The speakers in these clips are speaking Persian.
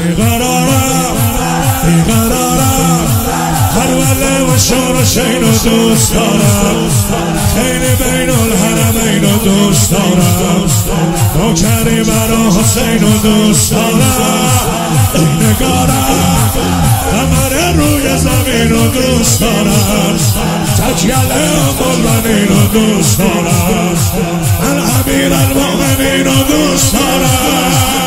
بیقرارم کربلا و شورشین رو دوست دارم خیلی بین الحرمین رو دوست دارم نوکری برا حسین رو دوست دارم این نگارم قمر روی زمین رو دوست دارم تجیله قربانی رو دوست دارم من امیر المؤمنین رو دوست دارم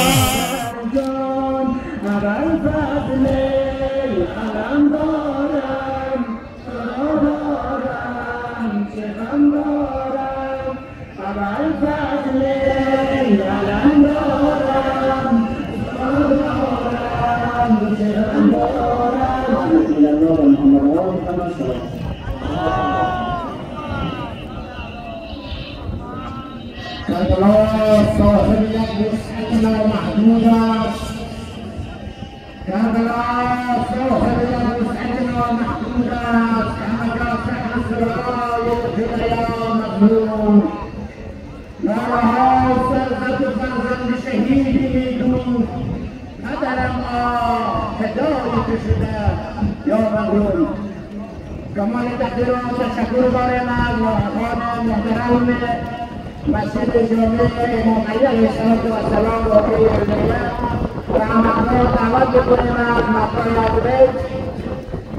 كربلاء صاحب وسعتنا محدودة كربلاء صاحب وسعتنا محدودة كما جاء السراء يغفر يا مظلوم لا رها سرقة فرزند شهيدي میدون ندارم هدایت شده یا مظلوم کمال تقدیر و تشکر دارم از آقایان محترم مسجد جامع امام علی علیه السلام واقعی الهیه و مقدار دعوت بکنیم از مقدار بیت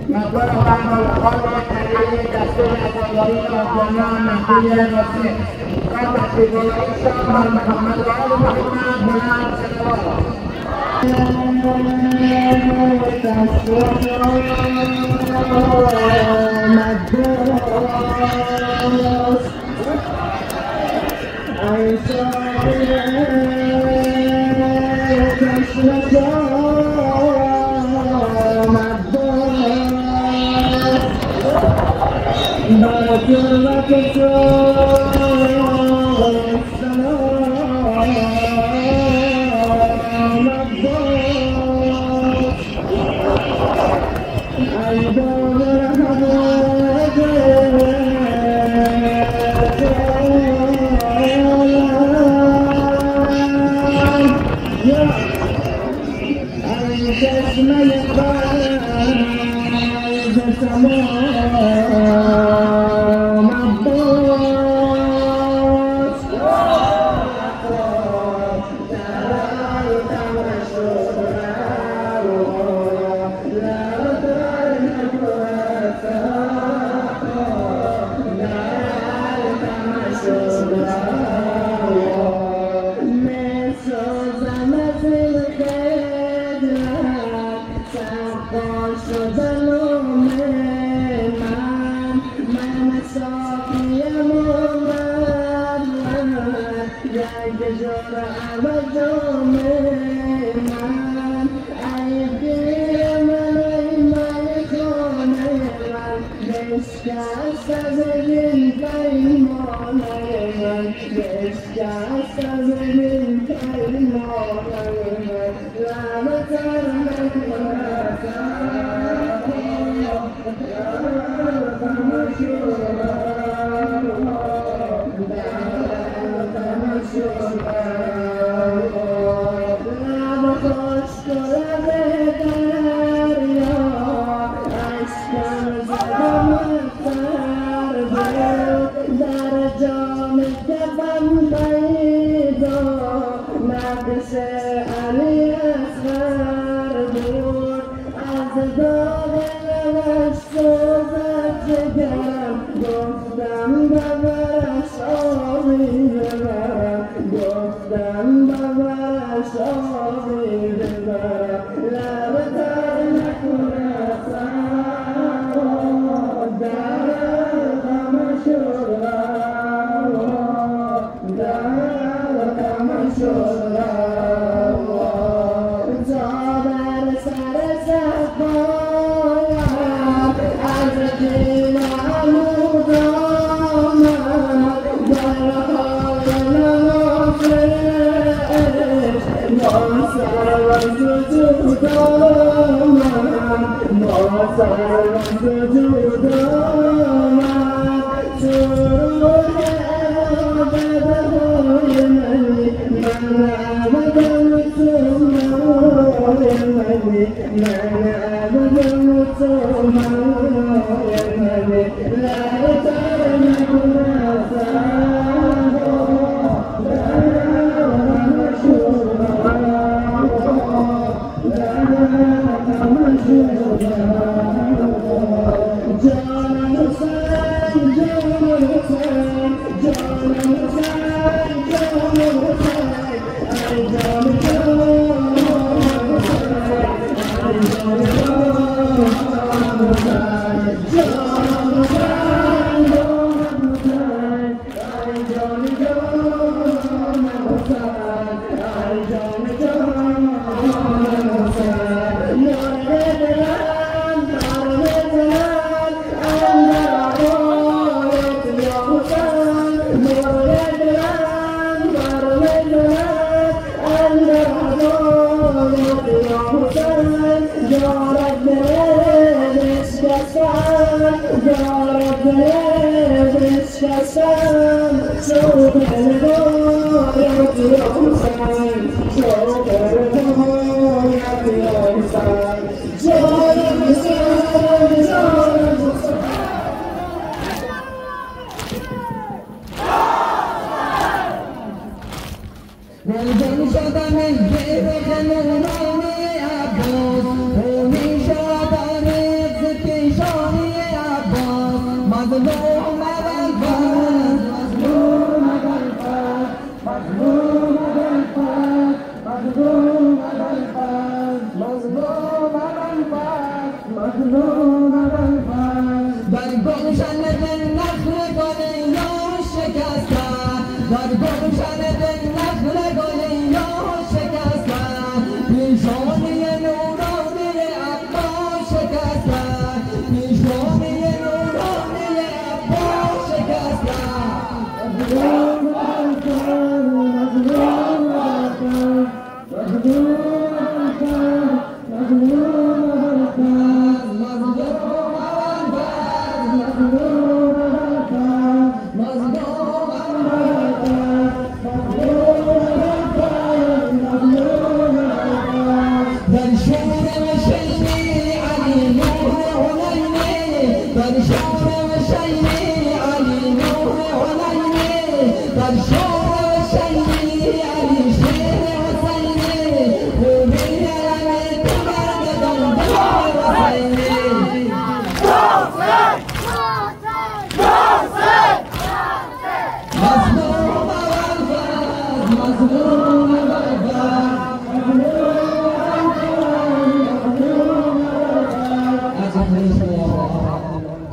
مقدار برنامه‌خوان طریق دستور عزاداری آقایان مهدی ناصر و تشریف‌آوری شاه محمد و آل محمد بلند صلوات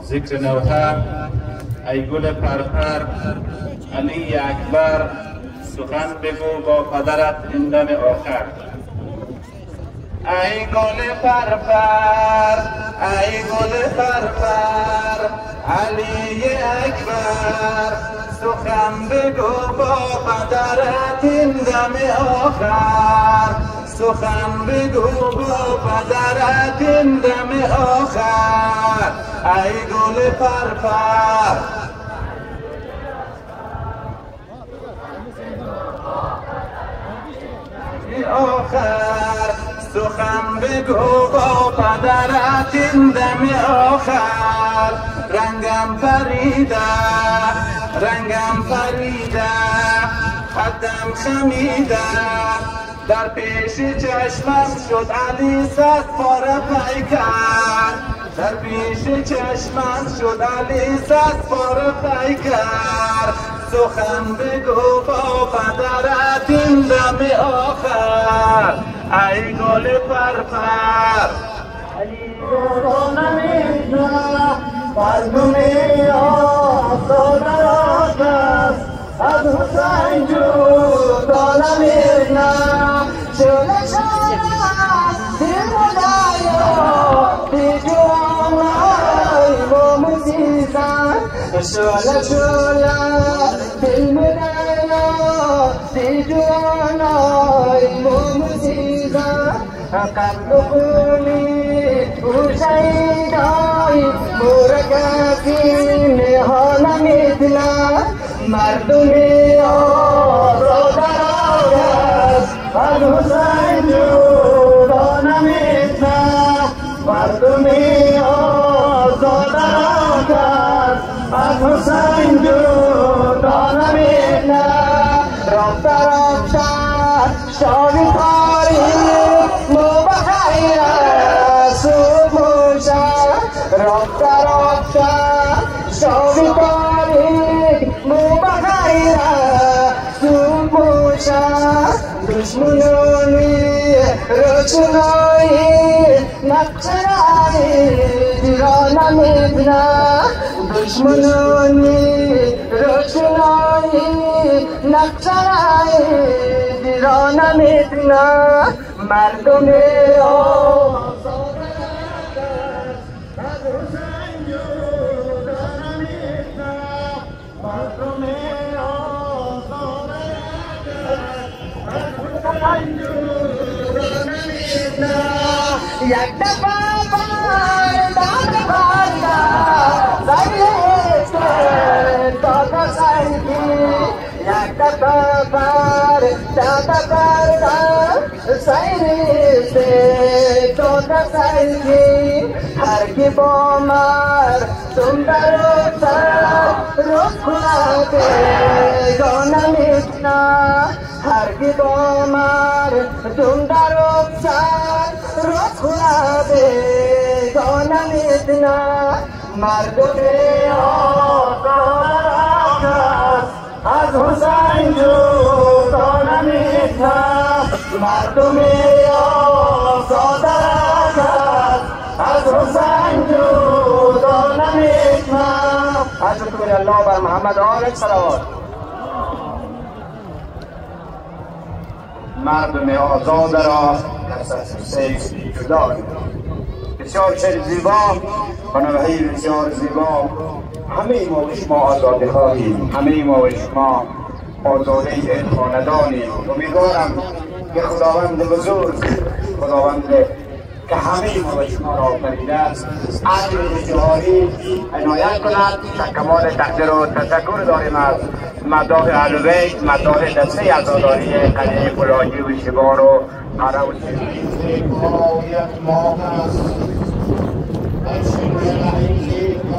ذکر نوحه ای گل پرپر علی اکبر سخن بگو با پدرت این دم آخر. ای گل پرپر ای گل پرپر علی اکبر سخن بگو با پدرت این دم آخر. سخن بگو با پدرت این دم آخر. ای گل پرپر آخر سخن بگو با پدرت این دم آخر. رنگم پریده رنگم پریده خدم خمیده در پیش چشمم شد علی صد پاره پیکر. در پیش چشمم شد علی صد پاره پیکر. سخن بگو با پدرت این دم آخر. ای گل پرپر علی رو نمیدنا مظلومی آسادرات است از حسین جدا نمیدنا شله شده دل مدایا دی جوانای با موسیقن شله شله دل مدایا دی جوانای با موسیقن قبل خونی او شهیدای مرکزی نها نمیدنا مردمی آزاد است از حسین جدا نمیدنا روشنایی نقشنایی دیرانه میبینه دشمنانی روشنایی نقشنایی دیرانه میبینه مردم یک دفعه بار داد باردا سایت دادا سایتی یک دفعه بار داد باردا سایت دادا سایتی هر کی با مر تم درو سر روز خلاده گانه میتنا هر کی با مر تم درو سر روز خلاده گانه میتنا مردم آقا از حسین جدا نمیتنا مردم آقا از حسین جدا نمیتنا حضرت الله بر محمد آل صلوات. مردم آزاد را از حسین جدا بسیار شعر زیبا و نوحه‌ای بسیار زیبا. همه ما و شما آزادی خواهیم، همه ما و شما آزاده این خاندانیم. امیدوارم که خداوند بزرگ، خداوند که همه ما و شما را آفریده است، عدل جهانی عنایت کند. کمال تقدیر و تشکر داریم از مداح اهل بیت، مداح دسته عزاداری قلعه فولادی و شبار و قره و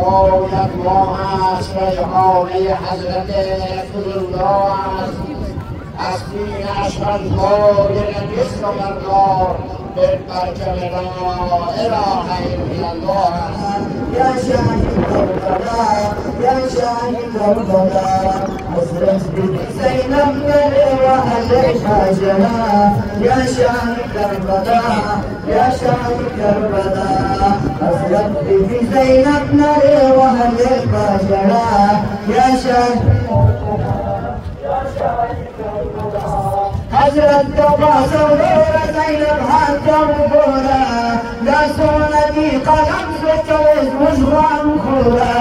باید ما هست ریحانه حضرت رسولالله است. از دینش بردار نجس و بردار به پرچم لا اله الا الله است. یا شاهد کربلا یا شاهد کربلا حضرت زینب میره و اهل خاجنا یا شاهد کربلا یا شاهد کربلا حضرت زینب میره و اهل خاجنا یا شاهد حضرت توبہ سورور زینب حاکم بولا لاسون دی قلم سے چوز مجھوان کھولا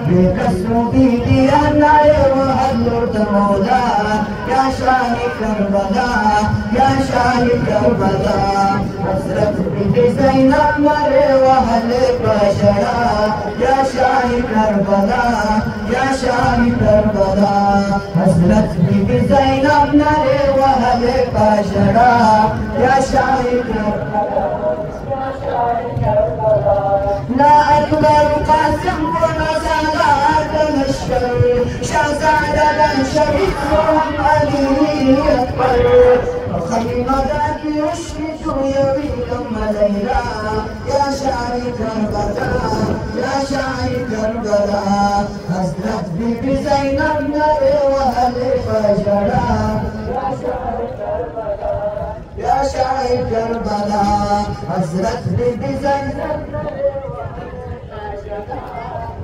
بے کسو دی دیا نائے وحلو تمولا یا شاہی کربلا یا شاہی کربلا حضرت بی زینب مرے وحل بشرا یا شاہی کربلا یا شاہی کربلا حضرت بی زینب مرے وحل بشرا یا شاہی کربلا لا أكبر قاسم ونزالات الشر شهزادة شريف وهم أميري أكبر خيمة ذات يشمت يبي أم ليلى يا شاعر كربلا يا شاعر كربلا حضرت بيبي زينب نبي وأهل فجرا يا شاعر كربلا يا شاعر كربلا حضرت بيبي زينب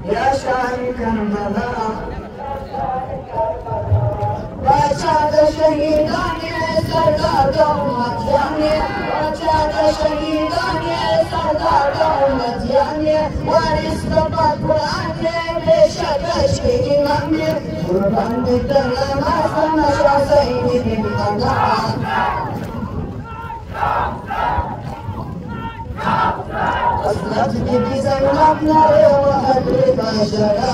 يا شاعر كربلا بچاد شهیدان سردار امتیانی بچاد شهیدان سردار امتیانی وارث بابا قرآن بشکش امامی قربان بیتر نمازم شاسعی بیتر حضرت بی زینب نرے وحد بشرا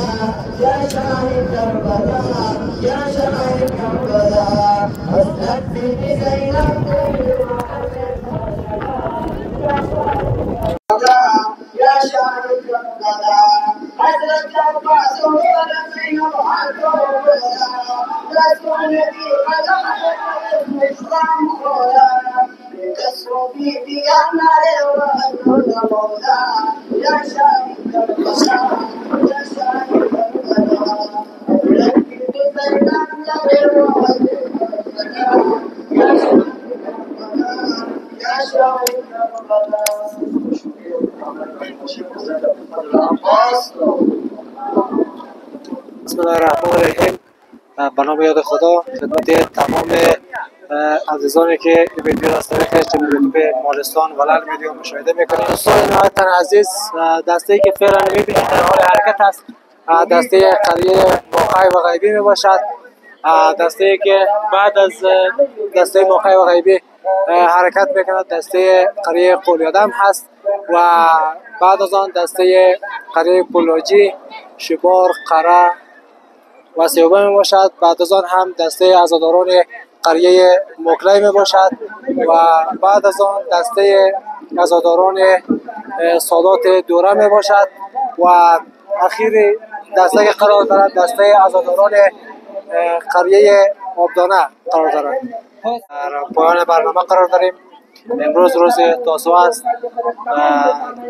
یا شاہد کربلا یا شاہد کربلا حضرت بی زینب نرے وحد بشرا یا شاہد کربلا حضرت عباس و زینب حاکم بولا رسول دی قدم اسلام خولا كسوبي ديانا لوالد مولا يا شاهد كربلا يا شاهد كربلا ربي بزينب لوالد يا شاهد كربلا يا بسم الله الرحمن الرحیم. به نام یاد خدا خدمت تمام عزیزانی که این ویدیو را از طریق یوتیوب مالستان ولل ویدیو مشاهده میکنید. دوستان نهایتا عزیز، دسته که فعلا میبینید در حال حرکت است دسته قریه موقع و غیبی می باشد. دسته که بعد از دسته موقع و غیبی حرکت میکند دسته قریه قولیادم هست و بعد از آن دسته قریه پولاجی، شبار، قره و سیوبه می باشد. بعد از آن هم دسته عزاداران قریه موکلی می باشد و بعد از آن دسته عزاداران سادات دوره می باشد و اخیر دسته که قرار دارد دسته عزاداران قریه آبدانه قرار دارد. پایان برنامه قرار داریم. امروز روز تاسوعه است.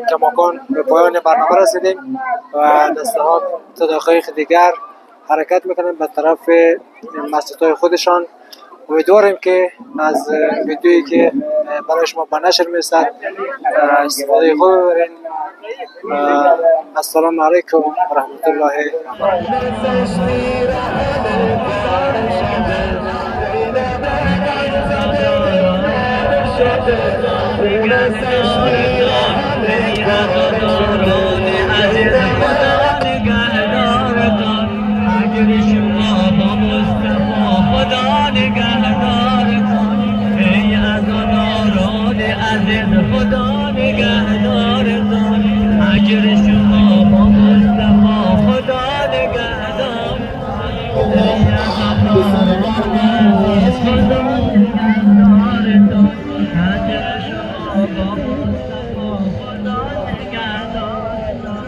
کماکان به پایان برنامه رسیدیم و دسته‌ها تا دقایق دیگر حرکت میکنن به طرف مسجدهای خودشان. امیدواریم که از ویدیویی که برای شما به نشر میرسد استفاده خوب ببرین. السلام علیکم و رحمت الله و اجر شما با مصطفی خدا نگهدار. اجر شما با مصطفی خدا نگهدارتان.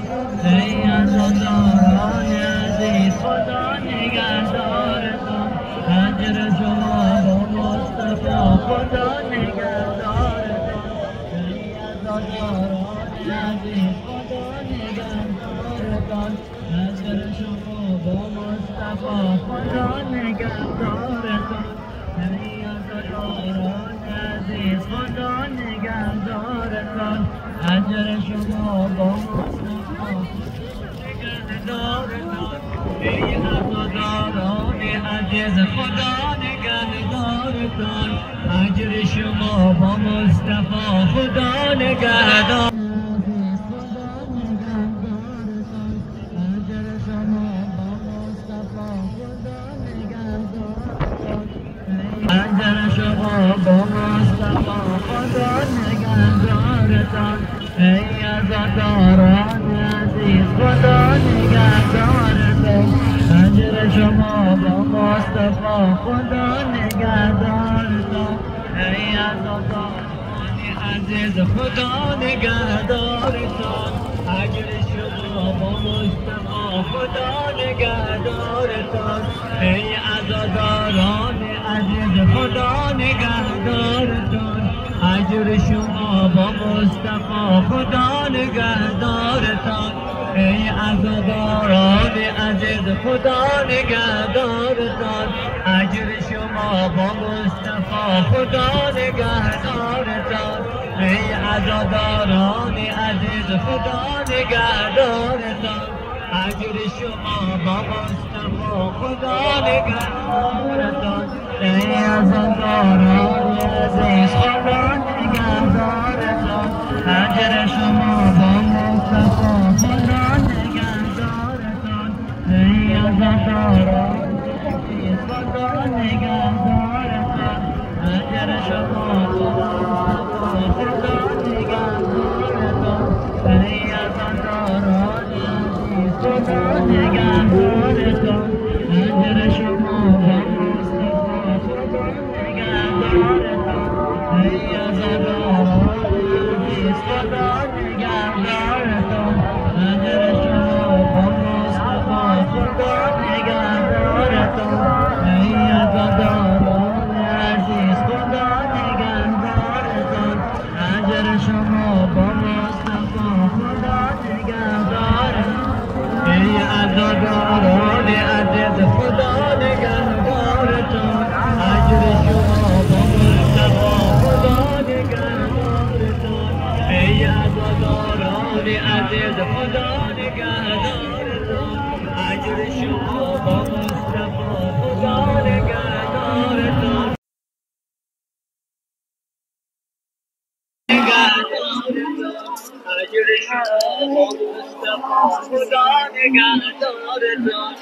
ای عزاداران عزیز خدا نگهدارتان. اجر شما با مصطفی خدا نگهدارتان. ای عزاداران عزیز خدا نگهدارتان. اجر شما با مصطفی خدا نگهدارتان. ای عزاداران عزیز خدا نگهدارتان. اجر شما با مصطفی خدا نگهدارتان. ای عزاداران عزیز خدا نگهدارتان. اجر شما با مصطفی خدا نگهدارتان. ای عزاداران عزیز خدا نگهدارتان. اجر شما با مصطفی خدا نگهدارتان. ای عزاداران عزیز خدا نگهدارتان. اجر شما با مصطفی خدا نگهدارتان. ای عزاداران عزیز خدا نگهدارتان. اجر شما با مصطفی خدا نگهدارتان. ای عزاداران عزیز خدا نگهدارتان. اجر شما با مصطفی خدا نگهدارتان. ای عزاداران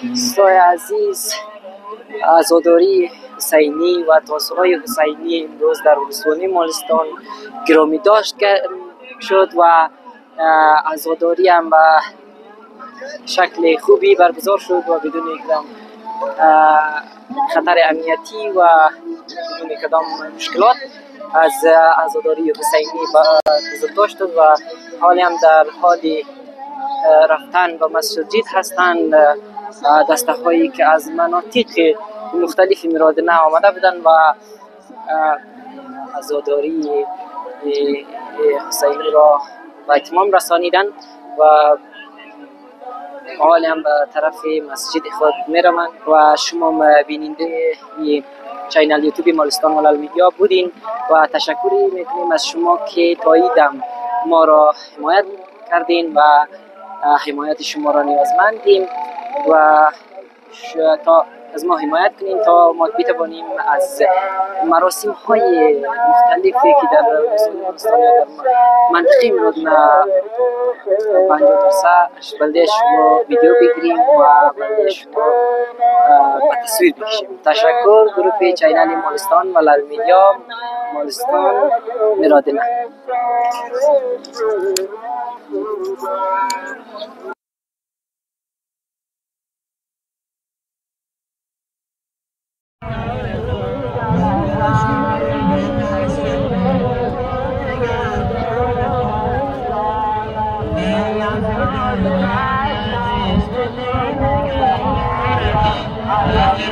دوستای عزیز، عزاداری حسینی و تاسوهای حسینی امروز در ولسوالی مالستان گرامی داشت شد و عزاداری هم به شکل خوبی برگزار شد و بدون اقدام خطر امنیتی و بدون اقدام مشکلات از عزاداری حسینی بزرگداشت شد و حالی هم در حال رفتن به مسجد جدید هستند دسته هایی که از مناطق مختلف مرادنه آمده بودند و عزاداری حسینی را به اتمام رسانیدند و حالی هم به طرف مسجد خود می روند و شما بیننده چینل یوتیوب مالستان ولل میدیا بودین و تشکری میکنیم از شما که تا ایدم ما را حمایت کردین و حمایت شما را نیازمندیم و تا از ما حمایت کنین تا ما بتوانیم از مراسم های مختلفی که در مالستان یا در منطقه مرادنه 50 بلده شما ویدیو بگیریم و بلده شما به تصویر بکشیم. تشکر. گروه چینل مالستان ولل میدیا، مالستان مرادنه. Yeah.